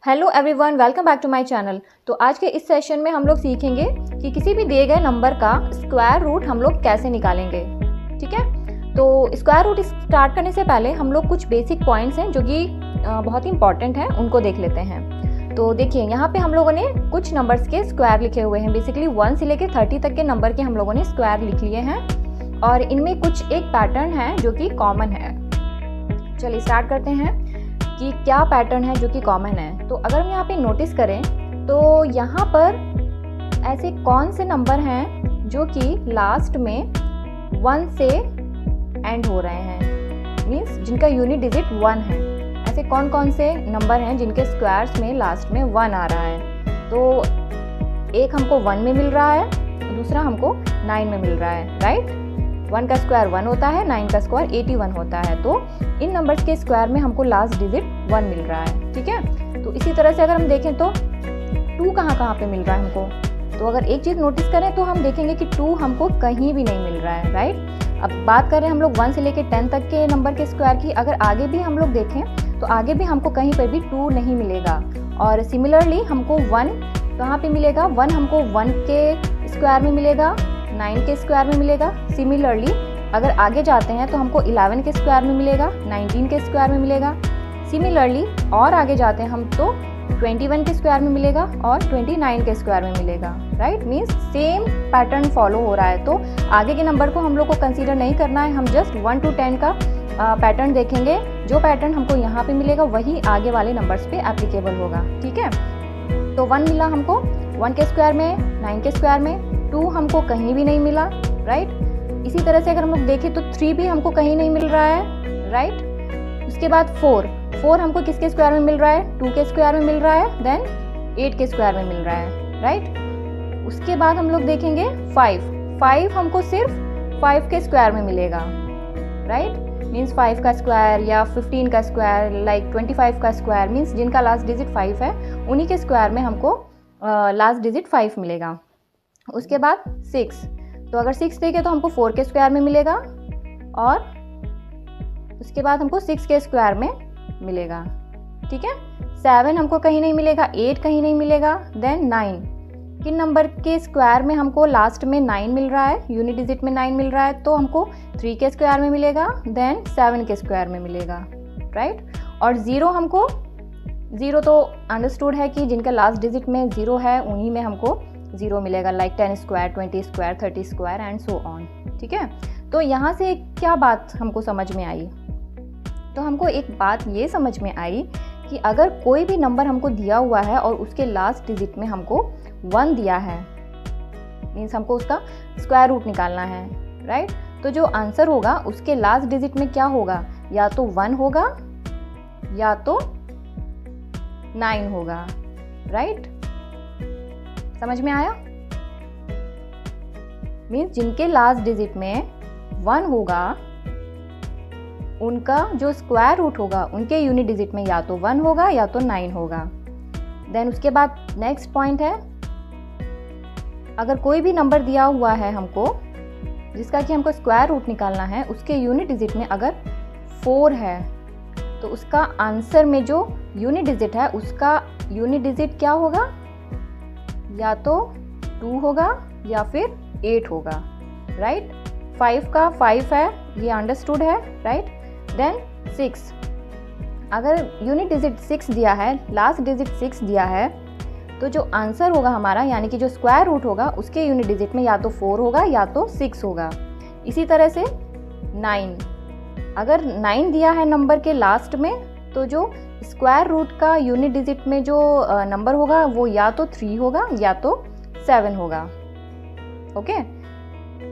Hello everyone, welcome back to my channel. तो आज के इस सेशन में हम लोग सीखेंगे कि किसी भी दिए गए नंबर का स्क्वायर रूट हम लोग कैसे निकालेंगे। ठीक है, तो स्क्वायर रूट स्टार्ट करने से पहले हम लोग कुछ बेसिक पॉइंट्स हैं जो कि बहुत ही इंपॉर्टेंट हैं, उनको देख लेते हैं। तो देखिए, यहाँ पे हम लोगों ने कुछ नंबर्स के स्क्वायर लिखे हुए हैं। बेसिकली 1 से लेकर 30 तक के नंबर के हम लोगों ने स्क्वायर लिख लिए हैं और इनमें कुछ एक पैटर्न है जो कि कॉमन है। चलिए स्टार्ट करते हैं कि क्या पैटर्न है जो कि कॉमन है। तो अगर हम यहाँ पे नोटिस करें तो यहाँ पर ऐसे कौन से नंबर हैं जो कि लास्ट में 1 से एंड हो रहे हैं, मीन्स जिनका यूनिट डिजिट 1 है। ऐसे कौन कौन से नंबर हैं जिनके स्क्वायर्स में लास्ट में 1 आ रहा है। तो एक हमको 1 में मिल रहा है, दूसरा हमको 9 में मिल रहा है, राइट। 1 का स्क्वायर 1 होता है, 9 का स्क्वायर 81 होता है। तो इन नंबर्स के स्क्वायर में हमको लास्ट डिजिट 1 मिल रहा है। ठीक है, तो इसी तरह से अगर हम देखें तो 2 कहाँ पे मिल रहा है हमको। तो अगर एक चीज़ नोटिस करें तो हम देखेंगे कि 2 हमको कहीं भी नहीं मिल रहा है, राइट। अब बात करें हम लोग 1 से लेकर 10 तक के नंबर के स्क्वायर की, अगर आगे भी हम लोग देखें तो आगे भी हमको कहीं पर भी 2 नहीं मिलेगा। और सिमिलरली हमको 1 कहाँ पे मिलेगा, 1 हमको 1 के स्क्वायर में मिलेगा, 9 के स्क्वायर में मिलेगा। सिमिलरली अगर आगे जाते हैं तो हमको 11 के स्क्वायर में मिलेगा, 19 के स्क्वायर में मिलेगा। सिमिलरली और आगे जाते हैं हम तो 21 के स्क्वायर में मिलेगा और 29 के स्क्वायर में मिलेगा, right. Means same pattern follow हो रहा है। तो आगे के नंबर को हम लोग को कंसीडर नहीं करना है, हम जस्ट 1 to 10 का पैटर्न देखेंगे। जो पैटर्न हमको यहाँ पे मिलेगा वही आगे वाले नंबर्स पे एप्लीकेबल होगा। ठीक है, तो 1 मिला हमको 1 के स्क्वायर में, 9 के स्क्वायर में, 2 हमको कहीं भी नहीं मिला, राइट। इसी तरह से अगर हम लोग देखें तो 3 भी हमको कहीं नहीं मिल रहा है, राइट। उसके बाद 4 हमको किसके स्क्वायर में मिल रहा है, 2 के स्क्वायर में मिल रहा है, देन 8 के स्क्वायर में मिल रहा है, राइट। उसके बाद हम लोग देखेंगे 5 हमको सिर्फ 5 के स्क्वायर में मिलेगा, राइट। मीन्स 5 का स्क्वायर या 15 का स्क्वायर, लाइक 25 का स्क्वायर, मीन्स जिनका लास्ट डिजिट 5 है उन्हीं के स्क्वायर में हमको लास्ट डिजिट 5 मिलेगा। उसके बाद 6, तो अगर 6 देखें तो हमको 4 के स्क्वायर में मिलेगा और उसके बाद हमको 6 के स्क्वायर में मिलेगा। ठीक है, 7 हमको कहीं नहीं मिलेगा, 8 कहीं नहीं मिलेगा, देन 9 किन नंबर के स्क्वायर में हमको लास्ट में 9 मिल रहा है, यूनिट डिजिट में 9 मिल रहा है, तो हमको 3 के स्क्वायर में मिलेगा, देन 7 के स्क्वायर में मिलेगा, राइट। और 0 तो अंडरस्टूड है कि जिनका लास्ट डिजिट में 0 है उन्हीं में हमको 0 मिलेगा, like 10 square, 20 square, 30 square and so on. ठीक है, तो यहाँ से क्या बात हमको समझ में आई, तो हमको एक बात ये समझ में आई कि अगर कोई भी नंबर हमको दिया हुआ है और उसके लास्ट डिजिट में हमको 1 दिया है, मीन्स हमको उसका स्क्वायर रूट निकालना है, राइट। तो जो आंसर होगा उसके लास्ट डिजिट में क्या होगा, या तो 1 होगा या तो 9 होगा, राइट। समझ में आया। मीन्स जिनके लास्ट डिजिट में 1 होगा उनका जो स्क्वायर रूट होगा उनके यूनिट डिजिट में या तो 1 होगा या तो 9 होगा। देन उसके बाद नेक्स्ट पॉइंट है, अगर कोई भी नंबर दिया हुआ है हमको जिसका कि हमको स्क्वायर रूट निकालना है, उसके यूनिट डिजिट में अगर 4 है तो उसका आंसर में जो यूनिट डिजिट है उसका यूनिट डिजिट क्या होगा, या तो 2 होगा या फिर 8 होगा, राइट। 5 का 5 है, ये अंडरस्टूड है, राइट। देन 6, अगर यूनिट डिजिट 6 दिया है, लास्ट डिजिट 6 दिया है, तो जो आंसर होगा हमारा यानी कि जो स्क्वायर रूट होगा उसके यूनिट डिजिट में या तो 4 होगा या तो 6 होगा। इसी तरह से 9, अगर 9 दिया है नंबर के लास्ट में तो जो स्क्वायर रूट का यूनिट डिजिट में जो नंबर होगा वो या तो 3 होगा या तो 7 होगा। ओके,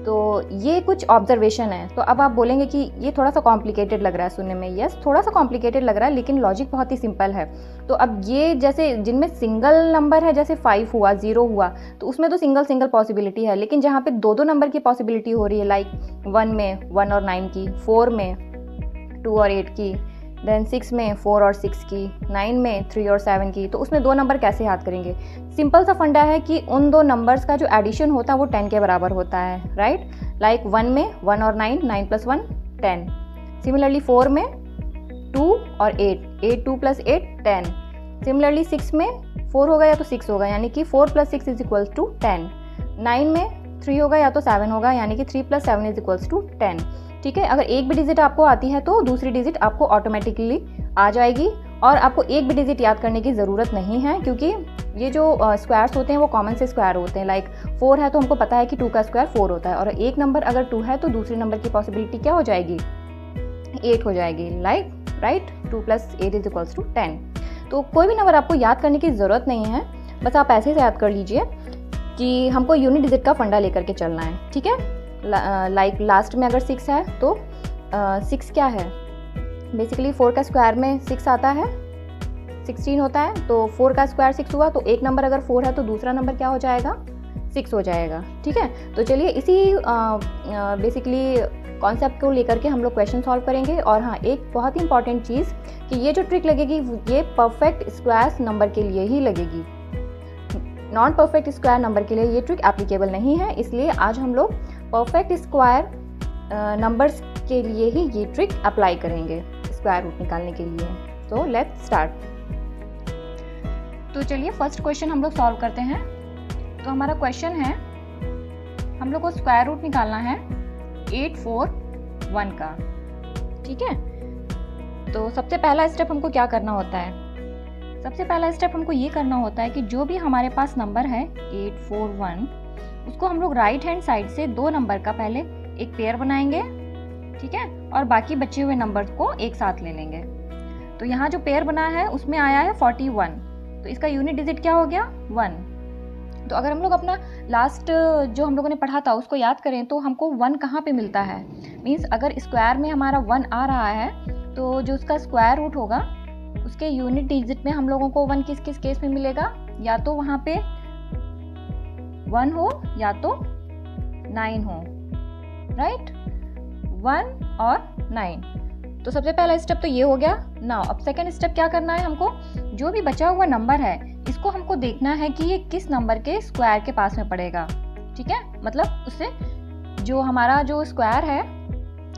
तो ये कुछ ऑब्जर्वेशन है। तो अब आप बोलेंगे कि ये थोड़ा सा कॉम्प्लिकेटेड लग रहा है सुनने में। यस, थोड़ा सा कॉम्प्लिकेटेड लग रहा है लेकिन लॉजिक बहुत ही सिंपल है। तो अब ये जैसे जिनमें सिंगल नंबर है, जैसे 5 हुआ, 0 हुआ, तो उसमें तो सिंगल पॉसिबिलिटी है। लेकिन जहाँ पे 2 नंबर की पॉसिबिलिटी हो रही है, लाइक 1 में 1 और 9 की, 4 में 2 और 8 की, देन 6 में 4 और 6 की, 9 में 3 और 7 की, तो उसमें 2 नंबर कैसे याद करेंगे। सिंपल सा फंडा है कि उन 2 नंबर्स का जो एडिशन होता है वो 10 के बराबर होता है, राइट। लाइक 1 में 1 और 9, 9 + 1 10। सिमिलरली 4 में 2 और 8, 8 2 + 8 10। सिमिलरली 6 में 4 होगा या तो 6 होगा, यानी कि 4 + 6 = 10। 9 में 3 होगा या तो 7 होगा, यानी कि 3 + 7 = 10। ठीक है, अगर एक भी डिजिट आपको आती है तो दूसरी डिजिट आपको ऑटोमेटिकली आ जाएगी और आपको एक भी डिजिट याद करने की ज़रूरत नहीं है, क्योंकि ये जो स्क्वायर्स होते हैं वो कॉमन से स्क्वायर होते हैं। लाइक 4 है तो हमको पता है कि 2 का स्क्वायर 4 होता है, और एक नंबर अगर 2 है तो दूसरे नंबर की पॉसिबिलिटी क्या हो जाएगी, 8 हो जाएगी। Like right, 2 + 8 = 10। तो कोई भी नंबर आपको याद करने की ज़रूरत नहीं है, बस आप ऐसे से याद कर लीजिए कि हमको यूनिट डिजिट का फंडा लेकर के चलना है। ठीक है, लाइक लास्ट में अगर 6 है तो 6 क्या है, बेसिकली 4 का स्क्वायर में 6 आता है, 16 होता है, तो 4 का स्क्वायर 6 हुआ, तो एक नंबर अगर 4 है तो दूसरा नंबर क्या हो जाएगा, 6 हो जाएगा। ठीक है, तो चलिए इसी बेसिकली कॉन्सेप्ट को लेकर के हम लोग क्वेश्चन सॉल्व करेंगे। और हाँ, एक बहुत ही इंपॉर्टेंट चीज़ कि ये जो ट्रिक लगेगी ये परफेक्ट स्क्वायर नंबर के लिए ही लगेगी, नॉन परफेक्ट स्क्वायर नंबर के लिए ये ट्रिक एप्लीकेबल नहीं है। इसलिए आज हम लोग परफेक्ट स्क्वायर नंबर्स के लिए ही ये ट्रिक अप्लाई करेंगे स्क्वायर रूट निकालने के लिए। तो लेट्स स्टार्ट। तो चलिए फर्स्ट क्वेश्चन हम लोग सॉल्व करते हैं। तो हमारा क्वेश्चन है, हम लोग को स्क्वायर रूट निकालना है 841 का। ठीक है, तो सबसे पहला स्टेप हमको क्या करना होता है, सबसे पहला स्टेप हमको ये करना होता है कि जो भी हमारे पास नंबर है 841, उसको हम लोग राइट हैंड साइड से 2 नंबर का पहले एक पेयर बनाएंगे। ठीक है, और बाकी बचे हुए नंबर को एक साथ ले लेंगे। तो यहाँ जो पेयर बना है उसमें आया है 41, तो इसका यूनिट डिजिट क्या हो गया, 1। तो अगर हम लोग अपना लास्ट जो हम लोगों ने पढ़ा था उसको याद करें तो हमको 1 कहाँ पे मिलता है, मीन्स अगर स्क्वायर में हमारा 1 आ रहा है तो जो उसका स्क्वायर रूट होगा उसके यूनिट डिजिट में हम लोगों को 1 किस किस केस में मिलेगा, या तो वहाँ पे 1 हो या तो 9 हो। राइट, 1 और 9। तो सबसे पहला स्टेप तो ये हो गया। नाउ अब सेकंड स्टेप क्या करना है, हमको जो भी बचा हुआ नंबर है इसको हमको देखना है कि ये किस नंबर के स्क्वायर के पास में पड़ेगा। ठीक है, मतलब उससे जो हमारा जो स्क्वायर है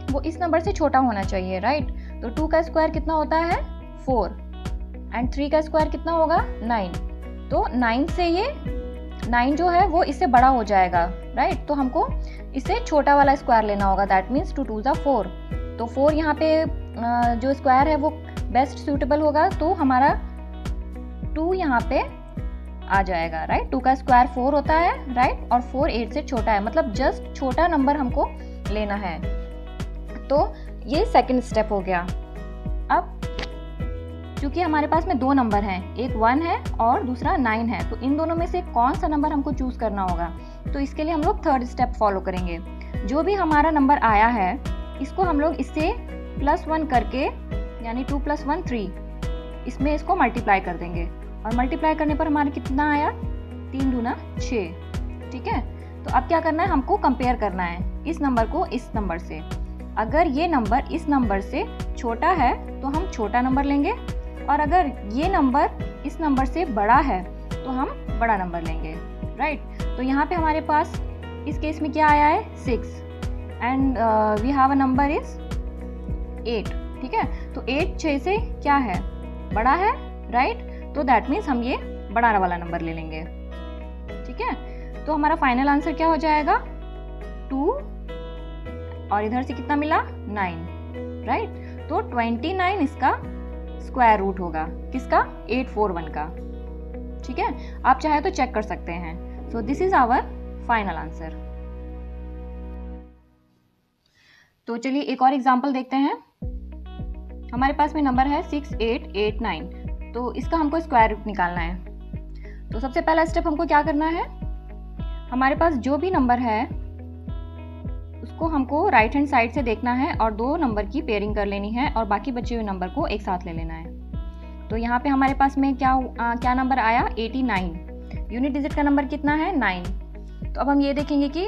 वो इस नंबर से छोटा होना चाहिए। राइट, तो 2 का स्क्वायर कितना होता है, 4, एंड 3 का स्क्वायर कितना होगा, 9। तो 9 से ये 9 जो है वो इससे बड़ा हो जाएगा। राइट, तो हमको इससे छोटा वाला स्क्वायर लेना होगा, दैट मीन्स 2 2 4। तो 4 यहाँ पे जो स्क्वायर है वो बेस्ट सूटेबल होगा, तो हमारा 2 यहाँ पे आ जाएगा। राइट, 2 का स्क्वायर 4 होता है। राइट, और 4 8 से छोटा है, मतलब जस्ट छोटा नंबर हमको लेना है। तो ये सेकंड स्टेप हो गया। अब क्योंकि हमारे पास में 2 नंबर हैं, एक 1 है और दूसरा 9 है, तो इन दोनों में से कौन सा नंबर हमको चूज करना होगा। तो इसके लिए हम लोग थर्ड स्टेप फॉलो करेंगे। जो भी हमारा नंबर आया है इसको हम लोग इससे +1 करके, यानी 2 + 1 3, इसमें इसको मल्टीप्लाई कर देंगे, और मल्टीप्लाई करने पर हमारे कितना आया, 3 दूना 6। ठीक है, तो अब क्या करना है, हमको कंपेयर करना है इस नंबर को इस नंबर से। अगर ये नंबर इस नंबर से छोटा है तो हम छोटा नंबर लेंगे, और अगर ये नंबर इस नंबर से बड़ा है तो हम बड़ा नंबर लेंगे। राइट, तो यहाँ पे हमारे पास इस केस में क्या आया है, 6, and we have a number is 8। ठीक है, तो 8 6 से क्या है, बड़ा है। राइट, तो दैट मीन्स हम ये बड़ा वाला नंबर ले लेंगे। ठीक है, तो हमारा फाइनल आंसर क्या हो जाएगा, 2, और इधर से कितना मिला, 9। राइट, तो 29 इसका स्क्वायर रूट होगा, किसका, 841 का। ठीक है, आप चाहे तो चेक कर सकते हैं। So this is our final answer. तो चलिए एक और एग्जांपल देखते हैं। हमारे पास में नंबर है 6889, तो इसका हमको स्क्वायर रूट निकालना है। तो सबसे पहला स्टेप हमको क्या करना है, हमारे पास जो भी नंबर है उसको हमको राइट हैंड साइड से देखना है और 2 नंबर की पेयरिंग कर लेनी है, और बाकी बचे हुए नंबर को एक साथ ले लेना है। तो यहाँ पे हमारे पास में क्या नंबर आया, 89। यूनिट डिजिट का नंबर कितना है, 9। तो अब हम ये देखेंगे कि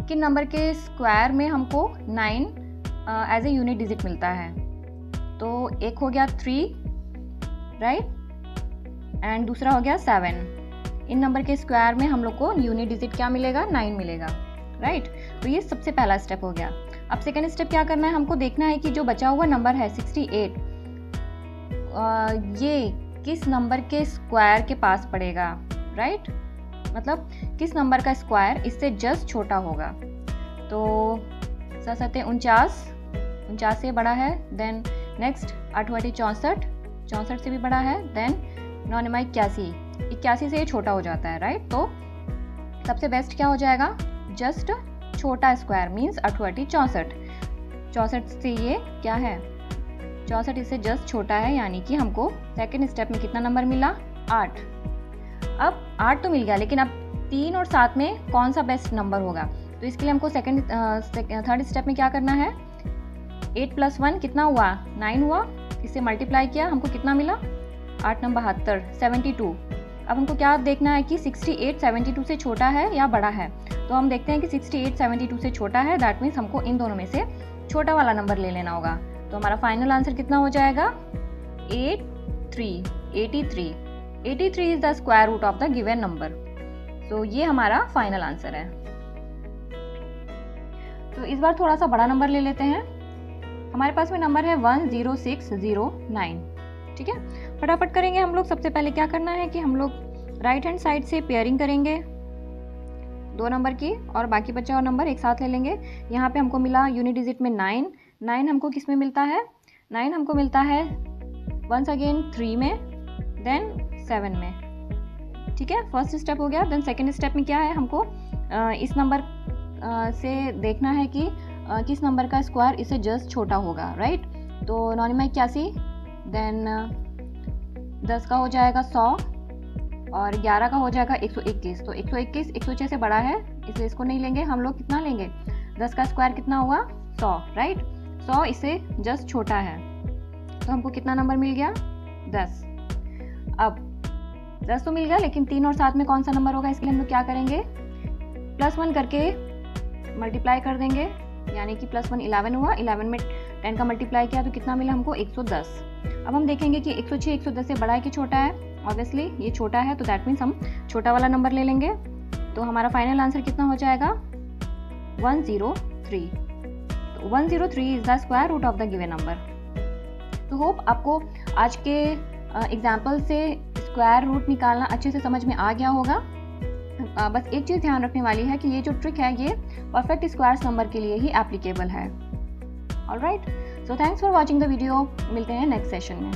किन नंबर के स्क्वायर में हमको 9 एज ए यूनिट डिजिट मिलता है। तो एक हो गया 3, राइट, एंड दूसरा हो गया 7। इन नंबर के स्क्वायर में हम लोग को यूनिट डिजिट क्या मिलेगा, 9 मिलेगा। राइट, तो ये सबसे पहला स्टेप हो गया। अब सेकंड स्टेप क्या करना है, हमको देखना है कि जो बचा हुआ नंबर है 68, ये किस नंबर के स्क्वायर के पास पड़ेगा, राइट? मतलब किस नंबर का स्क्वायर इससे जस्ट छोटा होगा। तो 49 से बड़ा है, देन नेक्स्ट 8 बटे 64 से भी बड़ा है, देन 9 81 से ये छोटा हो जाता है, राइट? तो सबसे बेस्ट क्या हो जाएगा, जस्ट छोटा स्क्वायर मीन्स 8 बटे 64 से ये क्या है, 64 इससे जस्ट छोटा है, यानी कि हमको सेकेंड स्टेप में कितना नंबर मिला, 8। अब 8 तो मिल गया, लेकिन अब 3 और 7 में कौन सा बेस्ट नंबर होगा? तो इसके लिए हमको थर्ड स्टेप में क्या करना है, 8 + 1 कितना हुआ, 9 हुआ, इससे मल्टीप्लाई किया, हमको कितना मिला, 8 × 72 72। अब हमको क्या देखना है कि 68 72 से छोटा है या बड़ा है। तो हम देखते हैं कि 68 72 से छोटा है, दैट मीन्स हमको इन दोनों में से छोटा वाला नंबर ले लेना होगा। तो हमारा फाइनल आंसर कितना हो जाएगा, 83 is the square root of the given number. तो ये हमारा फाइनल आंसर है। तो इस बार थोड़ा सा बड़ा नंबर ले लेते हैं। हमारे पास में नंबर है 10609, ठीक है? फटाफट करेंगे हम लोग। सबसे पहले क्या करना है कि हम लोग राइट हैंड साइड से पेयरिंग करेंगे 2 नंबर की, और बाकी बचा हुआ नंबर एक साथ ले लेंगे। यहाँ पे हमको मिला यूनिट डिजिट में 9 हमको किस में मिलता है, 9 हमको मिलता है वंस अगेन 3 में, देन 7 में, ठीक है? फर्स्ट स्टेप हो गया। देन सेकेंड स्टेप में क्या है, हमको इस नंबर से देखना है कि किस नंबर का स्क्वायर इससे जस्ट छोटा होगा, राइट? तो 9 81, देन 10 का हो जाएगा 100, और 11 का हो जाएगा 121। तो 121 106 से बड़ा है, इसलिए इसको नहीं लेंगे हम लोग। कितना लेंगे, 10 का स्क्वायर कितना हुआ, 100, राइट? 100 इससे जस्ट छोटा है, तो हमको कितना नंबर मिल गया, 10। अब 10 तो मिल गया, लेकिन 3 और 7 में कौन सा नंबर होगा, इसके लिए हम लोग क्या करेंगे, +1 करके मल्टीप्लाई कर देंगे, यानी कि +1 11 हुआ, 11 में 10 का मल्टीप्लाई किया तो कितना मिला हमको, 110। अब हम देखेंगे कि 106 110 से बड़ा है कि छोटा है। ऑब्वियसली ये छोटा है, तो दैट मीन्स हम छोटा वाला नंबर ले लेंगे। तो हमारा फाइनल आंसर कितना हो जाएगा, 103। तो 103 is the square root of the given number. तो होप आपको आज के एग्जाम्पल से स्क्वायर रूट निकालना अच्छे से समझ में आ गया होगा। बस एक चीज़ ध्यान रखने वाली है कि ये जो ट्रिक है ये परफेक्ट स्क्वायर्स नंबर के लिए ही एप्लीकेबल है। Alright, so thanks for watching the video. मिलते हैं नेक्स्ट सेशन में।